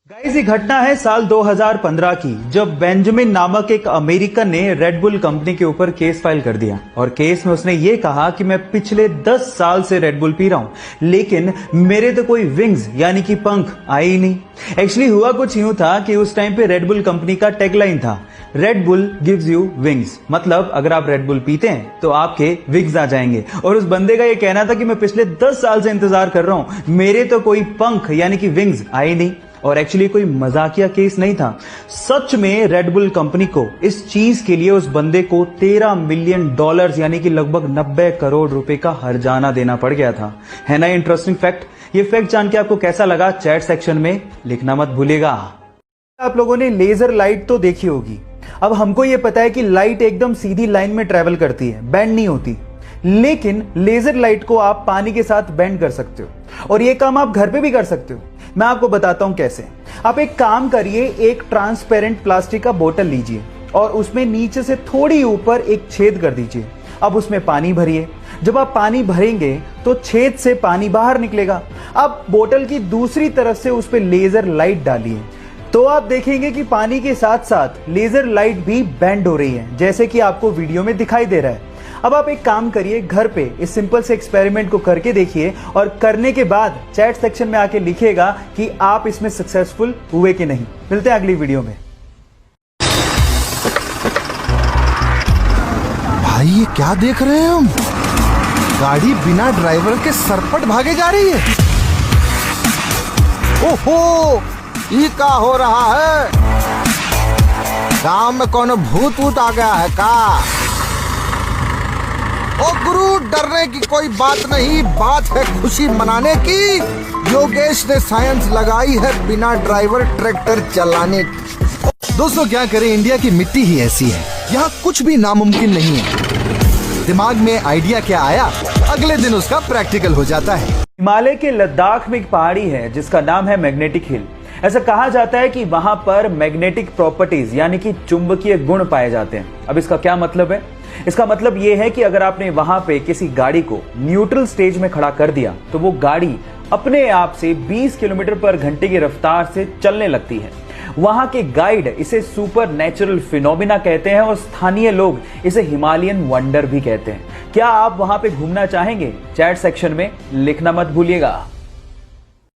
Guys ये घटना है साल 2015 की, जब बेंजामिन नामक एक अमेरिकन ने रेड बुल कंपनी के ऊपर केस फाइल कर दिया और केस में उसने ये कहा कि मैं पिछले 10 साल से रेड बुल पी रहा हूं, लेकिन मेरे तो कोई विंग्स यानी कि पंख आए ही नहीं। एक्चुअली हुआ कुछ यूं था कि उस टाइम पे रेड बुल कंपनी का टैगलाइन था, red bull gives you wings, मतलब अगर आप रेड बुल पीते हैं तो आपके विंग्स आ जाएंगे। और उस बंदे का ये कहना था कि मैं पिछले 10 साल से इंतजार कर रहा हूं, मेरे तो कोई पंख यानी कि विंग्स आए नहीं। और एक्चुअली कोई मजाकिया केस नहीं था, सच में रेड बुल कंपनी को इस चीज के लिए उस बंदे को $13 मिलियन यानी कि लगभग 90 करोड़ रुपए का हर्जाना देना पड़ गया था। है ना इंटरेस्टिंग फैक्ट? ये फैक्ट जान के आपको कैसा लगा चैट सेक्शन में लिखना मत भूलिएगा। आप लोगों ने लेजर लाइट तो देखी होगी। अब हमको ये पता है कि लाइट एकदम सीधी लाइन में ट्रेवल करती है, बेंड नहीं होती, लेकिन लेजर लाइट को आप पानी के साथ बेंड कर सकते हो और ये काम आप घर पे भी कर सकते हो। मैं आपको बताता हूं कैसे। आप एक काम करिए, एक ट्रांसपेरेंट प्लास्टिक का बोतल लीजिए और उसमें नीचे से थोड़ी ऊपर एक छेद कर दीजिए। अब उसमें पानी भरिए। जब आप पानी भरेंगे तो छेद से पानी बाहर निकलेगा। अब बोतल की दूसरी तरफ से उस पर लेजर लाइट डालिए तो आप देखेंगे कि पानी के साथ साथ लेजर लाइट भी बेंड हो रही है, जैसे कि आपको वीडियो में दिखाई दे रहा है। अब आप एक काम करिए, घर पे इस सिंपल से एक्सपेरिमेंट को करके देखिए और करने के बाद चैट सेक्शन में आके लिखिएगा कि आप इसमें सक्सेसफुल हुए कि नहीं। मिलते हैं अगली वीडियो में। भाई ये क्या देख रहे हैं हम? गाड़ी बिना ड्राइवर के सरपट भागे जा रही है। ओहो, ये क्या हो रहा है? गांव में कौन भूत वूत आ गया है का? ओ गुरु, डरने की कोई बात नहीं, बात है खुशी मनाने की। योगेश ने साइंस लगाई है बिना ड्राइवर ट्रैक्टर चलाने की। दोस्तों क्या करें, इंडिया की मिट्टी ही ऐसी है, यहाँ कुछ भी नामुमकिन नहीं है। दिमाग में आइडिया क्या आया, अगले दिन उसका प्रैक्टिकल हो जाता है। हिमालय के लद्दाख में एक पहाड़ी है जिसका नाम है मैग्नेटिक हिल। ऐसा कहा जाता है कि वहां पर मैग्नेटिक प्रॉपर्टीज यानी कि चुंबकीय गुण पाए जाते हैं। अब इसका क्या मतलब है? इसका मतलब यह है कि अगर आपने वहां पे किसी गाड़ी को न्यूट्रल स्टेज में खड़ा कर दिया तो वो गाड़ी अपने आप से 20 किलोमीटर पर घंटे की रफ्तार से चलने लगती है। वहां के गाइड इसे सुपर नेचुरल फिनोमिना कहते हैं और स्थानीय लोग इसे हिमालयन वंडर भी कहते हैं। क्या आप वहां पे घूमना चाहेंगे? चैट सेक्शन में लिखना मत भूलिएगा।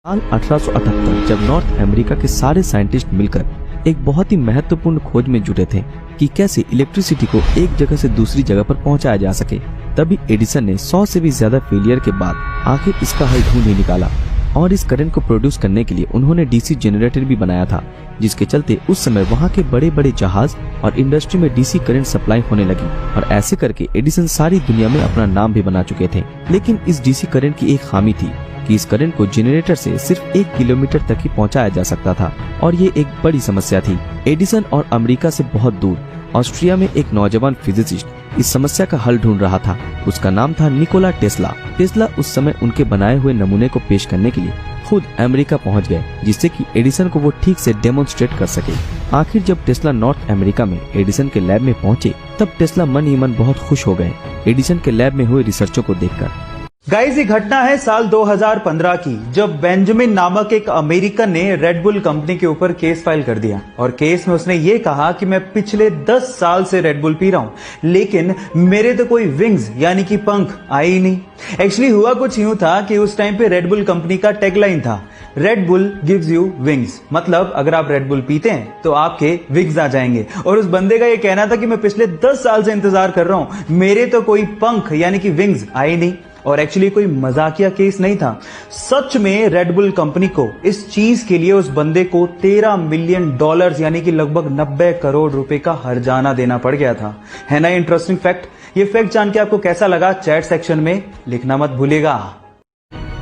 साल 1878 जब नॉर्थ अमेरिका के सारे साइंटिस्ट मिलकर एक बहुत ही महत्वपूर्ण खोज में जुटे थे कि कैसे इलेक्ट्रिसिटी को एक जगह से दूसरी जगह पर पहुंचाया जा सके, तभी एडिसन ने 100 से भी ज्यादा फेलियर के बाद आखिर इसका हल ढूंढ ही निकाला और इस करंट को प्रोड्यूस करने के लिए उन्होंने डीसी जनरेटर भी बनाया था, जिसके चलते उस समय वहां के बड़े बड़े जहाज और इंडस्ट्री में डीसी करंट सप्लाई होने लगी और ऐसे करके एडिसन सारी दुनिया में अपना नाम भी बना चुके थे। लेकिन इस डीसी करंट की एक खामी थी कि इस करंट को जनरेटर से सिर्फ 1 किलोमीटर तक ही पहुंचाया जा सकता था और ये एक बड़ी समस्या थी। एडिसन और अमेरिका से बहुत दूर ऑस्ट्रिया में एक नौजवान फिजिसिस्ट इस समस्या का हल ढूंढ रहा था। उसका नाम था निकोला टेस्ला। टेस्ला उस समय उनके बनाए हुए नमूने को पेश करने के लिए खुद अमेरिका पहुंच गए, जिससे कि एडिसन को वो ठीक से डेमोन्स्ट्रेट कर सके। आखिर जब टेस्ला नॉर्थ अमेरिका में एडिसन के लैब में पहुंचे तब टेस्ला मन ही मन बहुत खुश हो गए एडिसन के लैब में हुए रिसर्चों को देखकर। गाइस ये घटना है साल 2015 की, जब बेंजामिन नामक एक अमेरिकन ने रेड बुल कंपनी के ऊपर केस फाइल कर दिया और केस में उसने ये कहा कि मैं पिछले 10 साल से रेड बुल पी रहा हूं, लेकिन मेरे तो कोई विंग्स यानी कि पंख आए ही नहीं। एक्चुअली हुआ कुछ यूं था कि उस टाइम पे रेड बुल कंपनी का टैगलाइन था, red bull gives you wings, मतलब अगर आप रेड बुल पीते हैं तो आपके विंग्स आ जाएंगे। और उस बंदे का ये कहना था कि मैं पिछले 10 साल से इंतजार कर रहा हूं, मेरे तो कोई पंख यानी कि विंग्स आए नहीं। और एक्चुअली कोई मजाकिया केस नहीं था, सच में रेड बुल कंपनी को इस चीज के लिए उस बंदे को $13 मिलियन यानी कि लगभग 90 करोड़ रुपए का हर्जाना देना पड़ गया था। है ना इंटरेस्टिंग फैक्ट? ये फैक्ट जान के आपको कैसा लगा चैट सेक्शन में लिखना मत भूलिएगा।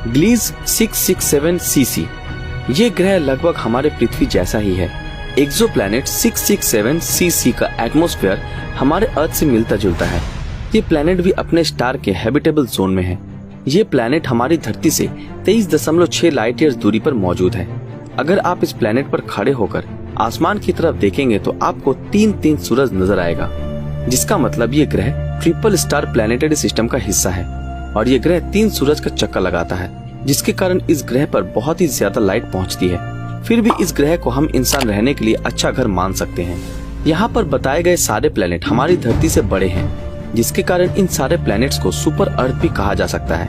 ग्लीज 667 सीसी ये ग्रह लगभग हमारे पृथ्वी जैसा ही है। एक्सोप्लैनेट 667 सीसी का एटमॉस्फेयर हमारे अर्थ से मिलता जुलता है। ये प्लैनेट भी अपने स्टार के हैबिटेबल जोन में है। ये प्लैनेट हमारी धरती से 23.6 लाइट ईयर्स दूरी पर मौजूद है। अगर आप इस प्लैनेट पर खड़े होकर आसमान की तरफ देखेंगे तो आपको 3 सूरज नजर आएगा, जिसका मतलब ये ग्रह ट्रिपल स्टार प्लैनेटरी सिस्टम का हिस्सा है और ये ग्रह 3 सूरज का चक्कर लगाता है, जिसके कारण इस ग्रह पर बहुत ही ज्यादा लाइट पहुंचती है। फिर भी इस ग्रह को हम इंसान रहने के लिए अच्छा घर मान सकते हैं। यहाँ पर बताए गए सारे प्लेनेट हमारी धरती से बड़े हैं, जिसके कारण इन सारे प्लेनेट्स को सुपर अर्थ भी कहा जा सकता है।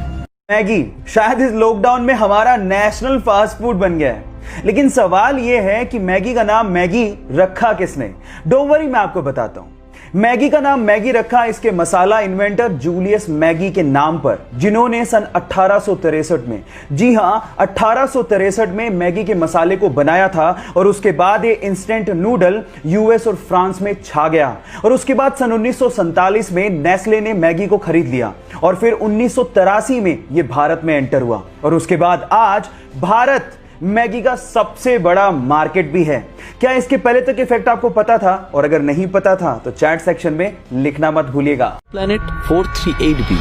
मैगी शायद इस लॉकडाउन में हमारा नेशनल फास्ट फूड बन गया है, लेकिन सवाल यह है कि मैगी का नाम मैगी रखा किसने? डोंट वरी, मैं आपको बताता हूं। मैगी का नाम मैगी रखा इसके मसाला इन्वेंटर जूलियस मैगी के नाम पर, जिन्होंने सन 1863 में, जी हां 1863 में मैगी के मसाले को बनाया था। और उसके बाद ये इंस्टेंट नूडल यूएस और फ्रांस में छा गया। और उसके बाद सन 1947 में नेस्ले ने मैगी को खरीद लिया और फिर 1983 में ये भारत में एंटर हुआ। और उसके बाद आज भारत मैगी का सबसे बड़ा मार्केट भी है। क्या इसके पहले तक इफेक्ट आपको पता था? और अगर नहीं पता था तो चैट सेक्शन में लिखना मत भूलिएगा। प्लैनेट 438b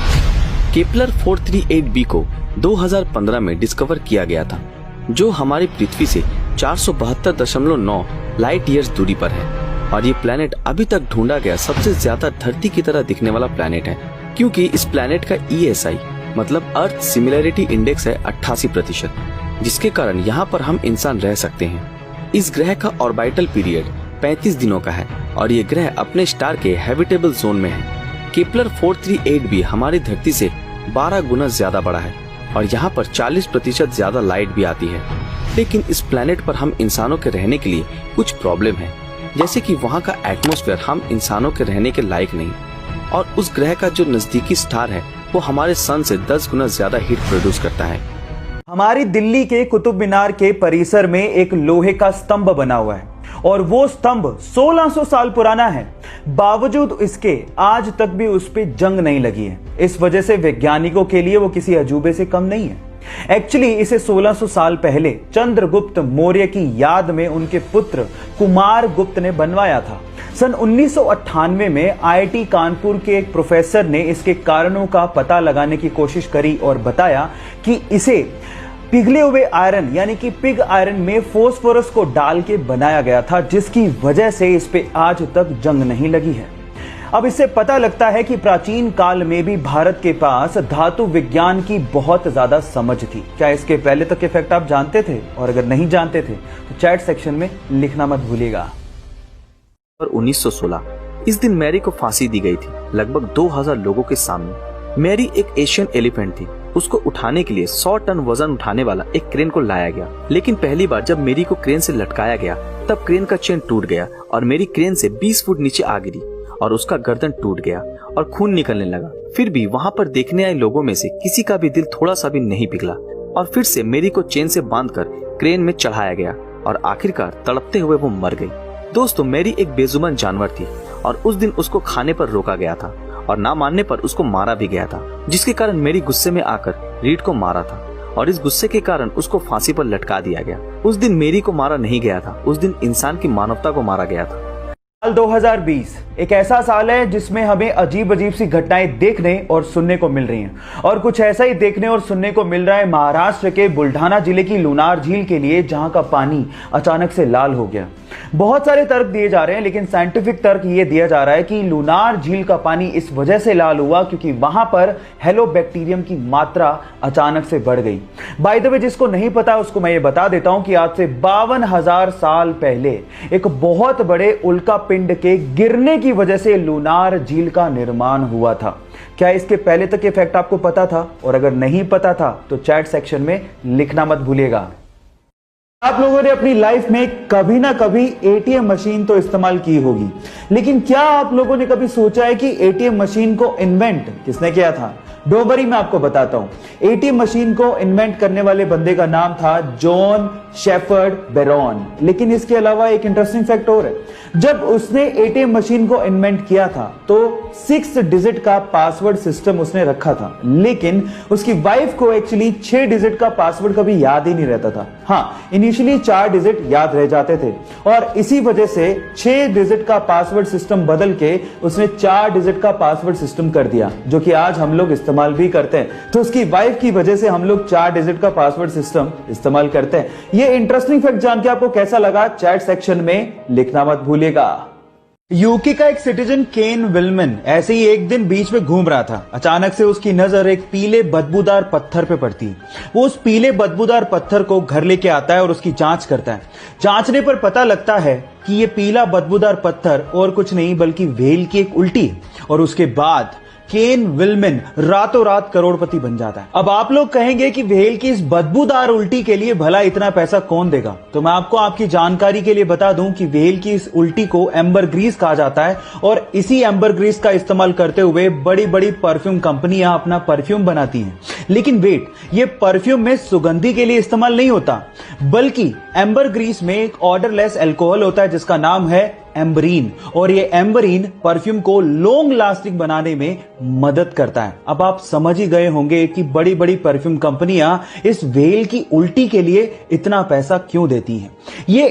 केपलर 438b को 2015 में डिस्कवर किया गया था, जो हमारी पृथ्वी से 472.9 लाइट ईयर्स दूरी पर है। और ये प्लैनेट अभी तक ढूंढा गया सबसे ज्यादा धरती की तरह दिखने वाला प्लैनेट है, क्योंकि इस प्लैनेट का ESI मतलब अर्थ सिमिलैरिटी इंडेक्स है 88%, जिसके कारण यहाँ पर हम इंसान रह सकते हैं। इस ग्रह का ऑर्बिटल पीरियड 35 दिनों का है और ये ग्रह अपने स्टार के हैबिटेबल जोन में है। केपलर 438b हमारी धरती से 12 गुना ज्यादा बड़ा है और यहाँ पर 40% ज्यादा लाइट भी आती है। लेकिन इस प्लैनेट पर हम इंसानों के रहने के लिए कुछ प्रॉब्लम है, जैसे कि वहाँ का एटमॉस्फेयर हम इंसानों के रहने के लायक नहीं, और उस ग्रह का जो नजदीकी स्टार है वो हमारे सन से 10 गुना ज्यादा हीट प्रोड्यूस करता है। हमारी दिल्ली के कुतुब मीनार के परिसर में एक लोहे का स्तंभ बना हुआ है और वो स्तंभ 1600 साल पुराना है। बावजूद इसके आज तक भी उस पे जंग नहीं लगी है। इस वजह से वैज्ञानिकों के लिए वो किसी अजूबे से कम नहीं है। एक्चुअली इसे 1600 साल पहले चंद्रगुप्त मौर्य की याद में उनके पुत्र कुमार गुप्त ने बनवाया था। सन 1998 में IIT कानपुर के एक प्रोफेसर ने इसके कारणों का पता लगाने की कोशिश करी और बताया कि इसे पिघले हुए आयरन यानी कि पिग आयरन में फोस्फोरस को डाल के बनाया गया था, जिसकी वजह से इस पे आज तक जंग नहीं लगी है। अब इससे पता लगता है कि प्राचीन काल में भी भारत के पास धातु विज्ञान की बहुत ज्यादा समझ थी। क्या इसके पहले तक इफेक्ट आप जानते थे? और अगर नहीं जानते थे तो चैट सेक्शन में लिखना मत भूलिएगा। 1916 इस दिन मैरी को फांसी दी गई थी, लगभग 2000 लोगों के सामने। मैरी एक एशियन एलिफेंट थी। उसको उठाने के लिए 100 टन वजन उठाने वाला एक क्रेन को लाया गया, लेकिन पहली बार जब मैरी को क्रेन से लटकाया गया तब क्रेन का चेन टूट गया और मैरी क्रेन से 20 फुट नीचे आ गिरी और उसका गर्दन टूट गया और खून निकलने लगा। फिर भी वहाँ पर देखने आए लोगों में से किसी का भी दिल थोड़ा सा भी नहीं पिघला और फिर से मैरी को चेन से बांधकर क्रेन में चढ़ाया गया और आखिरकार तड़पते हुए वो मर गई। दोस्तों, मैरी एक बेजुबान जानवर थी और उस दिन उसको खाने पर रोका गया था और ना मानने पर उसको मारा भी गया था, जिसके कारण मैरी गुस्से में आकर रीड को मारा था और इस गुस्से के कारण उसको फांसी पर लटका दिया गया। उस दिन मैरी को मारा नहीं गया था, उस दिन इंसान की मानवता को मारा गया था। साल 2020 एक ऐसा साल है जिसमें हमें अजीब अजीब सी घटनाएं देखने और सुनने को मिल रही हैं और कुछ ऐसा ही देखने और सुनने को मिल रहा है महाराष्ट्र के बुल्ढाना जिले की लुनार झील के लिए, जहां का पानी अचानक से लाल हो गया। बहुत सारे तर्क दिए जा रहे हैं, लेकिन साइंटिफिक तर्क ये दिया जा रहा है कि लुनार झील का पानी इस वजह से लाल हुआ क्योंकि वहां पर हेलोबैक्टीरियम की मात्रा अचानक से बढ़ गई। बाय द वे, जिसको नहीं पता उसको मैं ये बता देता हूं कि आज से 52,000 साल पहले एक बहुत बड़े उल्का पिंड के गिरने की वजह से लुनार झील का निर्माण हुआ था। क्या इसके पहले तक ये फैक्ट आपको पता था? और अगर नहीं पता था तो चैट सेक्शन में लिखना मत भूलिएगा। आप लोगों ने अपनी लाइफ में कभी ना कभी एटीएम मशीन तो इस्तेमाल की होगी, लेकिन क्या आप लोगों ने कभी सोचा है कि एटीएम मशीन को इन्वेंट किसने किया था? डोंट वरी, मैं आपको बताता हूं। एटीएम मशीन को इन्वेंट करने वाले बंदे का नाम था जॉन शेफर्ड बेरॉन। लेकिन इसके अलावा एक इंटरेस्टिंग फैक्ट और है। जब उसने एटीएम मशीन को इन्वेंट किया था तो 6 डिजिट का पासवर्ड सिस्टम उसने रखा था, लेकिन उसकी वाइफ को एक्चुअली 6 डिजिट का पासवर्ड कभी याद ही नहीं रहता था। हाँ, इनिशियली 4 डिजिट याद रह जाते थे और इसी वजह से 6 डिजिट का पासवर्ड सिस्टम बदल के उसने 4 डिजिट का पासवर्ड सिस्टम कर दिया, जो कि आज हम लोग इस्तेमाल भी करते हैं। तो उसकी वाइफ की वजह से हम लोग 4 डिजिट का पासवर्ड सिस्टम इस्तेमाल करते हैं। ये इंटरेस्टिंग फैक्ट जान के आपको कैसा लगा? चैट सेक्शन में लिखना मत भूलिएगा। यूके का एक सिटीजन केन विलमन ऐसे ही एक दिन बीच में घूम रहा था। अचानक से उसकी नजर एक पीले बदबूदार पत्थर पे पड़ती है। वो उस पीले बदबूदार पत्थर को घर लेके आता है और उसकी जांच करता है। जांचने पर पता लगता है कि ये पीला बदबूदार पत्थर और कुछ नहीं बल्कि व्हेल की एक उल्टी है। और उसके बाद केन विलमन रातों रात करोड़पति बन जाता है। अब आप लोग कहेंगे कि व्हेल की इस बदबूदार उल्टी के लिए भला इतना पैसा कौन देगा? तो मैं आपको आपकी जानकारी के लिए बता दूं कि व्हेल की इस उल्टी को एम्बर ग्रीस कहा जाता है और इसी एम्बर ग्रीस का इस्तेमाल करते हुए बड़ी बड़ी परफ्यूम कंपनियां अपना परफ्यूम बनाती हैं। लेकिन वेट, ये परफ्यूम में सुगंधी के लिए इस्तेमाल नहीं होता, बल्कि एम्बर ग्रीस में एक ऑर्डरलेस अल्कोहल होता है जिसका नाम है एम्बरीन। और ये एम्बरीन परफ्यूम को लॉन्ग लास्टिंग बनाने में मदद करता है। अब आप समझ ही गए होंगे कि बड़ी बड़ी परफ्यूम कंपनियां इस व्हेल की उल्टी के लिए इतना पैसा क्यों देती हैं। ये